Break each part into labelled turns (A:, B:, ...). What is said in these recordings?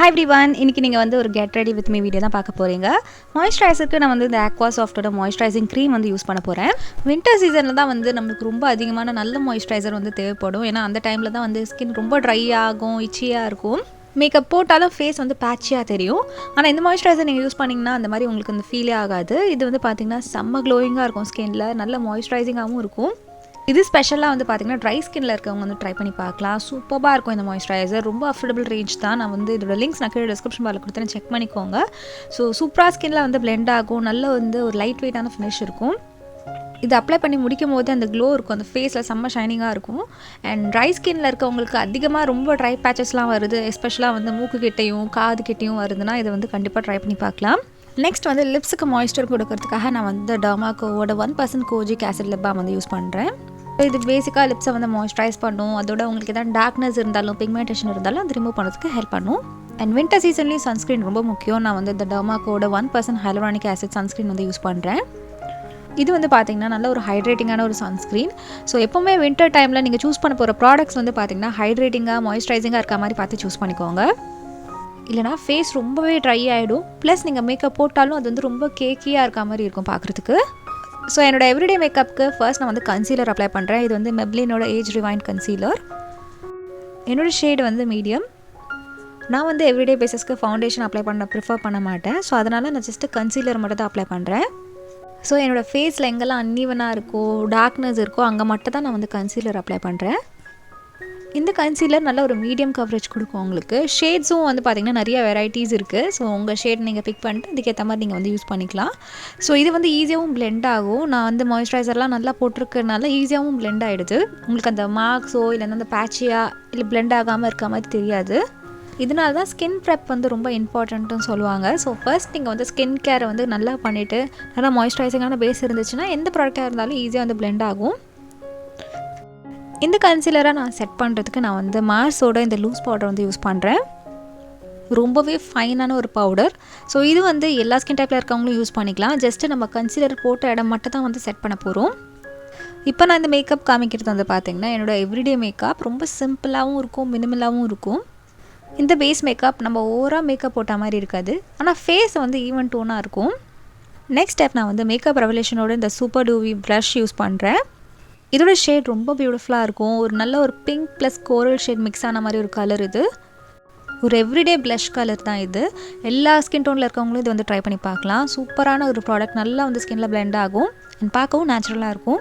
A: Hi everyone, இன்னைக்கு நீங்க வந்து ஒரு get ready with me video தான் பார்க்க போறீங்க. மாய்ஸ்சரைசருக்கு நான் வந்து இந்த Aqua Softோட மாய்ஸ்சரைசிங் க்ரீம் வந்து யூஸ் பண்ண போறேன். வின்டர் சீசன்ல தான் வந்து நமக்கு ரொம்ப அதிகமான நல்ல மாய்ஸ்சரைசர் வந்து தேவைப்படும். ஏன்னா அந்த டைம்ல தான் வந்து ஸ்கின் ரொம்ப ட்ரை ஆகும், இச்சியா இருக்கும். மேக்கப் போட்டாலும் ஃபேஸ் வந்து பேட்சியாக தெரியும். ஆனால் இந்த மாய்ஸ்சரைசர் நீங்கள் யூஸ் பண்ணிங்கன்னா அந்த மாதிரி உங்களுக்கு அந்த ஃபீலே ஆகாது. இது வந்து பார்த்திங்கன்னா செம்ம க்ளோயிங்காக இருக்கும் ஸ்கின்ல, நல்ல மாய்ஸ்சரைசிங்காகவும் இருக்கும். இது ஸ்பெஷலாக வந்து பார்த்திங்கன்னா ட்ரை ஸ்கின்ல இருக்கவங்க வந்து ட்ரை பண்ணி பார்க்கலாம். சூப்பராக இருக்கும் இந்த மாய்ஸ்சரைசர். ரொம்ப அஃபோர்டபுள் ரேஞ்ச் தான். நான் வந்து இதோட லிங்க்ஸ் நான் கீழே டிஸ்கிரிப்ஷன் பாரில் கொடுத்தேன், செக் பண்ணிக்கோங்க. ஸோ சூப்பராக ஸ்கின்ல வந்து பிளெண்ட் ஆகும், நல்ல வந்து ஒரு லைட் வெயிட்டான ஃபினிஷ் இருக்கும். இது அப்ளை பண்ணி முடிக்கும் போது அந்த க்ளோ இருக்கும், அந்த ஃபேஸில் செம்ம ஷைனிங்காக இருக்கும். அண்ட் ட்ரை ஸ்கின்ல இருக்கவங்களுக்கு அதிகமாக ரொம்ப ட்ரை பேச்சஸ்லாம் வருது, எஸ்பெஷலாக வந்து மூக்கு கிட்டையும் காது கிட்டையும் வருதுன்னா இதை வந்து கண்டிப்பாக ட்ரை பண்ணி பார்க்கலாம். நெக்ஸ்ட் வந்து லிப்ஸுக்கு மாய்ஸ்சர் கொடுக்கறதுக்காக நான் வந்து டர்மாக்கோவோட 1% கோஜிக் ஆசிட் லிப் பாம் வந்து யூஸ் பண்ணுறேன். இது பேசிக்காக லிப்ஸை வந்து மாய்ஸ்சரைஸ் பண்ணும். அதோட உங்களுக்கு எதாவது டார்க்னஸ் இருந்தாலும் பிக்மெண்டேஷன் இருந்தாலும் அது ரிமூவ் பண்ணுறதுக்கு ஹெல்ப் பண்ணும். அண்ட் வின்டர் சீசன்லேயும் சன்ஸ்க்ரீன் ரொம்ப முக்கியம். நான் வந்து இந்த டர்மாக்கோட 1% ஹைலூரானிக் ஆசிட் சன்ஸ்க்ரீன் வந்து யூஸ் பண்ணுறேன். இது வந்து பார்த்திங்கன்னா நல்ல ஒரு ஹைட்ரேட்டிங்கான ஒரு சன்ஸ்க்ரீன். ஸோ எப்போவுமே வின்டர் டைமில் நீங்கள் சூஸ் பண்ண போகிற ப்ராடக்ட்ஸ் வந்து பார்த்திங்கன்னா ஹைட்ரேட்டிங்காக மாய்ஸ்சரைசிங்காக இருக்க மாதிரி பார்த்து சூஸ் பண்ணிக்கோங்க. இல்லைனா ஃபேஸ் ரொம்பவே ட்ரை ஆகிடும். ப்ளஸ் நீங்கள் மேக்கப் போட்டாலும் அது வந்து ரொம்ப கேக்கியாக இருக்க மாதிரி இருக்கும் பார்க்குறதுக்கு. ஸோ என்னோடய எவ்ரிடே மேக்கப்புக்கு ஃபர்ஸ்ட் நான் வந்து கன்சீலர் அப்ளை பண்ணுறேன். இது வந்து மெப்ளினோட ஏஜ் ரிவைண்ட் கன்சீலர். என்னோடய ஷேடு வந்து மீடியம். நான் வந்து எவ்ரிடே பேஸஸ்க்கு ஃபவுண்டேஷன் அப்ளை பண்ண ப்ரிஃபர் பண்ண மாட்டேன். ஸோ அதனால் நான் ஜஸ்ட்டு கன்சீலர் மட்டும் தான் அப்ளை பண்ணுறேன். ஸோ என்னோடய ஃபேஸில் எங்கெல்லாம் அன்ஈவனாக இருக்கோ, டார்க்னஸ் இருக்கோ, அங்கே மட்டும் தான் நான் வந்து கன்சீலர் அப்ளை பண்ணுறேன். இந்த கன்சீலர் நல்ல ஒரு மீடியம் கவரேஜ் கொடுக்கும் உங்களுக்கு. ஷேட்ஸும் வந்து பார்த்திங்கன்னா நிறைய வெரைட்டிஸ் இருக்குது. ஸோ உங்கள் ஷேட் நீங்கள் பிக் பண்ணிட்டு அதுக்கேற்ற மாதிரி நீங்கள் வந்து யூஸ் பண்ணிக்கலாம். ஸோ இது வந்து ஈஸியாகவும் பிளெண்ட் ஆகும். நான் வந்து மாய்ஸ்சரைசர்லாம் நல்லா போட்டிருக்கனால ஈஸியாகவும் பிளெண்ட் ஆகிடுது. உங்களுக்கு அந்த மார்க்ஸோ இல்லைன்னா அந்த பேட்சியாக இல்லை பிளெண்ட் ஆகாமல் இருக்க மாதிரி தெரியாது. இதனால தான் ஸ்கின் ப்ரெப் வந்து ரொம்ப இம்பார்ட்டண்ட்டுன்னு சொல்லுவாங்க. ஸோ ஃபர்ஸ்ட் நீங்கள் வந்து ஸ்கின் கேரை வந்து நல்லா பண்ணிவிட்டு நல்லா மாய்ஸ்சரைசிங்கான பேஸ் இருந்துச்சுன்னா எந்த ப்ராடக்டாக இருந்தாலும் ஈஸியாக வந்து பிளெண்ட் ஆகும். இந்த கன்சீலரை நான் செட் பண்ணுறதுக்கு நான் வந்து மார்ஸோட இந்த லூஸ் பவுடர் வந்து யூஸ் பண்ணுறேன். ரொம்பவே ஃபைனான ஒரு பவுடர். ஸோ இது வந்து எல்லா ஸ்கின் டைப்பில் இருக்கவங்களும் யூஸ் பண்ணிக்கலாம். ஜஸ்ட்டு நம்ம கன்சீலர் போட்ட இடம் மட்டும் தான் வந்து செட் பண்ண போகிறோம். இப்போ நான் இந்த மேக்கப் காமிக்கிறது வந்து பார்த்திங்கன்னா என்னோடய எவ்ரிடே மேக்கப் ரொம்ப சிம்பிளாகவும் இருக்கும், மினிமலாகவும் இருக்கும். இந்த பேஸ் மேக்கப் நம்ம ஓவராக மேக்கப் போட்ட மாதிரி இருக்காது, ஆனால் ஃபேஸ் வந்து ஈவன் டோனாக இருக்கும். நெக்ஸ்ட் ஸ்டெப் நான் வந்து மேக்கப் ரெவல்யூஷனோட இந்த சூப்பர் டூவி ப்ரஷ் யூஸ் பண்ணுறேன். இதோட ஷேட் ரொம்ப பியூட்டிஃபுல்லாக இருக்கும். ஒரு நல்ல ஒரு பிங்க் ப்ளஸ் கோரல் ஷேட் மிக்ஸ் ஆன மாதிரி ஒரு கலர். இது ஒரு எவ்ரிடே ப்ளஷ் கலர் தான். இது எல்லா ஸ்கின் டோனில் இருக்கவங்களும் இது வந்து ட்ரை பண்ணி பார்க்கலாம். சூப்பரான ஒரு ப்ராடக்ட், நல்லா வந்து ஸ்கின்னில் பிளெண்ட் ஆகும் அண்ட் பார்க்கவும் நேச்சுரலாக இருக்கும்.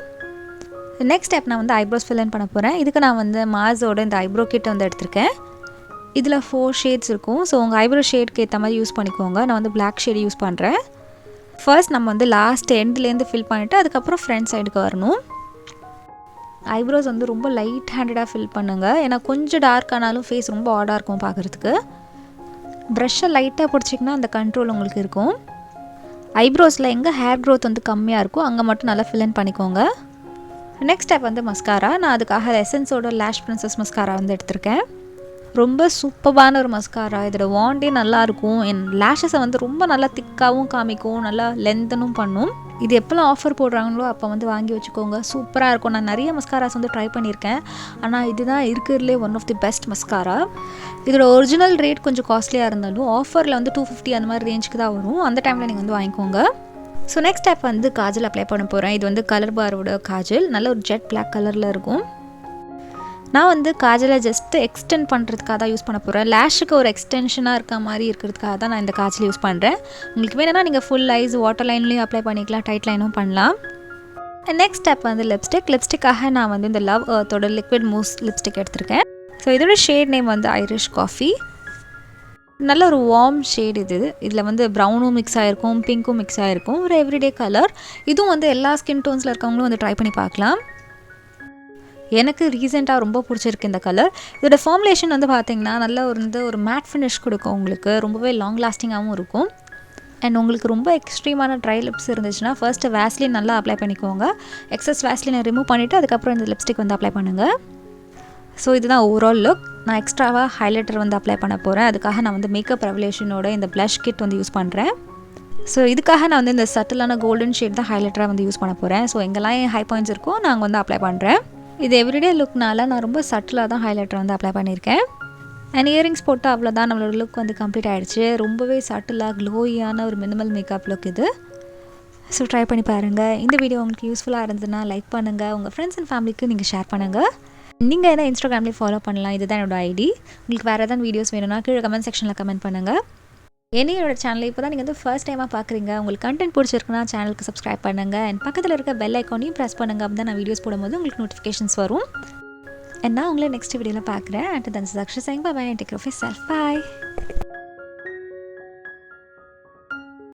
A: நெக்ஸ்ட் ஸ்டெப் நான் வந்து ஐப்ரோஸ் ஃபில் பண்ண போகிறேன். இதுக்கு நான் வந்து மார்ஸோட இந்த ஐப்ரோ கிட் வந்து எடுத்திருக்கேன். இதில் 4 ஷேட்ஸ் இருக்கும். ஸோ உங்கள் ஐப்ரோ ஷேட்க்கு ஏற்ற மாதிரி யூஸ் பண்ணிக்கோங்க. நான் வந்து பிளாக் ஷேடு யூஸ் பண்ணுறேன். ஃபர்ஸ்ட் நம்ம வந்து லாஸ்ட் எண்ட்லேருந்து ஃபில் பண்ணிவிட்டு அதுக்கப்புறம் ஃப்ரண்ட் சைடுக்கு வரணும். ஐப்ரோஸ் வந்து ரொம்ப லைட் ஹேண்டடாக ஃபில் பண்ணுங்கள். ஏன்னா கொஞ்சம் டார்க் ஆனாலும் ஃபேஸ் ரொம்ப ஆடாக இருக்கும் பார்க்குறதுக்கு. ப்ரஷ்ஷை லைட்டாக பிடிச்சிங்கன்னா அந்த கண்ட்ரோல் உங்களுக்கு இருக்கும். ஐப்ரோஸில் எங்கே ஹேர் க்ரோத் வந்து கம்மியாக இருக்கும் அங்கே மட்டும் நல்லா ஃபில் பண்ணிக்கோங்க. நெக்ஸ்ட் ஸ்டெப் வந்து மஸ்காரா. நான் அதுக்காக எசன்ஸோட லேஷ் பிரின்சஸ் மஸ்காரா வந்து எடுத்திருக்கேன். ரொம்ப சூப்பரான ஒரு மஸ்காரா. இதோட வாண்டே நல்லாயிருக்கும். என் லேஷஸை வந்து ரொம்ப நல்லா திக்காகவும் காமிக்கும், நல்லா லென்த்தனும் பண்ணும். இது எப்போல்லாம் ஆஃபர் போடுறாங்களோ அப்போ வந்து வாங்கி வச்சுக்கோங்க, சூப்பராக இருக்கும். நான் நிறைய மஸ்காராஸ் வந்து ட்ரை பண்ணியிருக்கேன், ஆனால் இதுதான் இருக்கிறதுலே one of the best mascara. இதோட ஒரிஜினல் ரேட் கொஞ்சம் காஸ்ட்லியாக இருந்தாலும் ஆஃபரில் வந்து 250 அந்த மாதிரி ரேஞ்சுக்கு தான் வரும். அந்த டைமில் நீங்கள் வந்து வாங்கிக்கோங்க. ஸோ நெக்ஸ்ட் ஸ்டெப் வந்து காஜல் அப்ளை பண்ண போகிறேன். இது வந்து கலர் பாரோட காஜல், நல்ல ஒரு ஜெட் பிளாக் கலரில் இருக்கும். நான் வந்து காஜலை ஜஸ்ட்டு எக்ஸ்டெண்ட் பண்ணுறதுக்காக தான் யூஸ் பண்ண போகிறேன். லேஷுக்கு ஒரு எக்ஸ்டென்ஷனாக இருக்க மாதிரி இருக்கிறதுக்காக தான் நான் இந்த காஜல் யூஸ் பண்ணுறேன். உங்களுக்கு வேணும்னா நீங்கள் ஃபுல் ஐஸ் வாட்டர் லைன்லேயும் அப்ளை பண்ணிக்கலாம், டைட் லைனும் பண்ணலாம். நெக்ஸ்ட் ஸ்டெப் வந்து லிப்ஸ்டிக்காக நான் வந்து இந்த லவ் எர்த்தோட லிக்விட் மூஸ் லிப்ஸ்டிக் எடுத்திருக்கேன். ஸோ இதோட ஷேட் நேம் வந்து ஐரிஷ் காஃபி. நல்ல ஒரு வார்ம் ஷேட் இது. இதில் வந்து ப்ரௌனும் மிக்ஸ் ஆகிருக்கும், பிங்க்கும் மிக்ஸ் ஆகிருக்கும். ஒரு எவ்ரிடே கலர். இதுவும் வந்து எல்லா ஸ்கின் டோன்ஸில் இருக்கவங்களும் வந்து ட்ரை பண்ணி பார்க்கலாம். எனக்கு ரீசெண்டாக ரொம்ப பிடிச்சிருக்கு இந்த கலர். இதோட ஃபார்முலேஷன் வந்து பார்த்திங்கன்னா நல்ல ஒரு மேட் ஃபினிஷ் கொடுக்கும் உங்களுக்கு. ரொம்பவே லாங் லாஸ்டிங்காகவும் இருக்கும். அண்ட் உங்களுக்கு ரொம்ப எக்ஸ்ட்ரீமான ட்ரை லிப்ஸ் இருந்துச்சுன்னா ஃபர்ஸ்ட்டு வேஸ்லின் நல்லா அப்ளை பண்ணிக்கோங்க. எக்ஸஸ் வேஸ்லினை ரிமூவ் பண்ணிவிட்டு அதுக்கப்புறம் இந்த லிப்ஸ்டிக் வந்து அப்ளை பண்ணுங்கள். ஸோ இதுதான் ஓவரால் லுக். நான் எக்ஸ்ட்ராவாக ஹைலைட்டர் வந்து அப்ளை பண்ண போகிறேன். அதுக்காக நான் வந்து மேக்கப் ரெவல்யூஷனோட இந்த ப்ளஷ் கிட் வந்து யூஸ் பண்ணுறேன். ஸோ இதுக்காக நான் வந்து இந்த சட்டிலான கோல்டன் ஷேட் தான் ஹைலைட்டராக வந்து யூஸ் பண்ண போகிறேன். ஸோ எங்கெல்லாம் ஹை பாயிண்ட்ஸ் இருக்கோ நான் வந்து அப்ளை பண்ணுறேன். இது எவ்ரிடே லுக்னால நான் ரொம்ப சட்டிலாக தான் ஹைலைட்டர் வந்து அப்ளை பண்ணியிருக்கேன். அண்ட் இயரிங்ஸ் போட்டால் அவ்வளோதான், நம்மளோட லுக் வந்து கம்ப்ளீட் ஆகிடுச்சு. ரொம்பவே சட்டிலாக க்ளோயியான ஒரு மினிமல் மேக்கப் லுக் இது. ஸோ ட்ரை பண்ணி பாருங்கள். இந்த வீடியோ உங்களுக்கு யூஸ்ஃபுல்லாக இருந்ததுன்னா லைக் பண்ணுங்கள், உங்கள் ஃப்ரெண்ட்ஸ் அண்ட் ஃபேமிலிக்கு நீங்கள் ஷேர் பண்ணுங்கள். நீங்கள் என்ன இன்ஸ்டாகிராம்லேயே ஃபாலோ பண்ணலாம், இதுதான் என்னோடய ஐடி. உங்களுக்கு வேறு ஏதாவது வீடியோஸ் வேணும்னா கீழே கமெண்ட் செக்ஷனில் கமெண்ட் பண்ணுங்கள். என்னோட சேனலை இப்போ தான் நீங்கள் வந்து ஃபர்ஸ்ட் டைமாக பார்க்குறீங்க, உங்களுக்கு கண்டென்ட் பிடிச்சிருக்குன்னா சேனலுக்கு சப்ஸ்கிரைப் பண்ணுங்கள். அண்ட் பக்கத்தில் இருக்க பெல் ஐக்கானையும் ப்ரெஸ் பண்ணுங்கள். அப்போ தான் நான் வீடியோஸ் போடும்போது உங்களுக்கு நோட்டிஃபிகேஷன்ஸ் வரும். And நான் உங்களை நெக்ஸ்ட் வீடியோவில் பார்க்குறேன். Until then, this is Akshay saying bye bye and take care of yourself. Bye.